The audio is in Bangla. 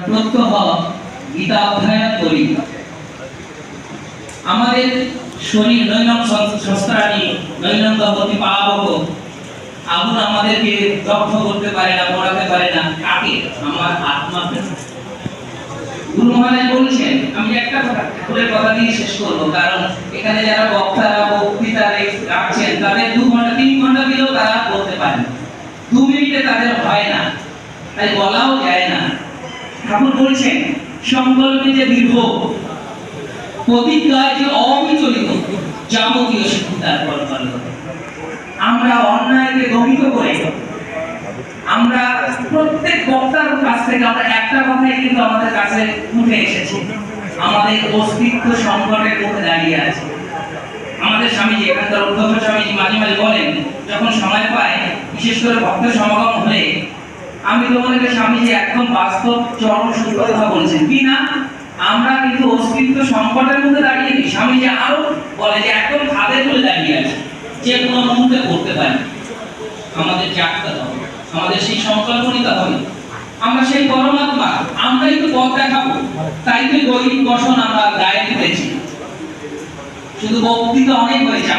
প্রত্যহ গীতা অধ্যয়ন করি। আমাদের শরীর নৈনম শস্ত্রাণী নৈনম দহতি পাবক, আগুন আমাদেরকে দগ্ধ করতে পারে না, পোড়াতে পারে না। কাকে? আমার আত্মাকে। গুরু মহারাজ বলছেন, আমি একটা ঠাকুরের কথা দিয়ে শেষ করবো, কারণ এখানে যারা বক্তারা বক্তৃতা রাখছেন তাদের 2 ঘন্টা 3 ঘন্টা দিলেও তারা বলতে পারে না, 2 মিনিটে তাদের হয় না, তাই বলাও যায় না। ঠাকুর বলছেন, সংকল্পে যে দীর্ঘ, প্রতিজ্ঞায় যে অবিচলিত, যাবতীয় সিদ্ধি তারপর করে। আমরা অন্যায়কে দমিত করে, আমরা প্রত্যেক বক্তার কাছ থেকে আমরা একটা কথাই কিন্তু আমাদের কাছে উঠে এসেছে, আমাদের অস্তিত্ব সংকটের মধ্যে দাঁড়িয়ে আছে। আমাদের স্বামীজি, এখানকার অধ্যক্ষ স্বামীজি মাঝে মাঝে বলেন, যখন সময় পায়, বিশেষ করে ভক্ত সমাগম হলে, আমি তোমাদেরকে স্বামীজি একদম বাস্তব চরম সত্য কথা বলছেন কি না, আমরা কিন্তু অস্তিত্ব সংকটের মধ্যে দাঁড়িয়ে নেই। স্বামীজি আরো বলে যে একদম খাদের করে দাঁড়িয়ে আছে, যে কোনো মুহূর্তে করতে পারি। আমাদের জাগতে হবে, আমাদের সেই সংকল্প নিতে হবে। আমরা সেই পরমাত্মা, আমরাই তো পথ দেখাবো। তাই তো গরিব বসন আমরা গায়ে তুলেছি। শুধু বক্তৃতা অনেক হয়েছে।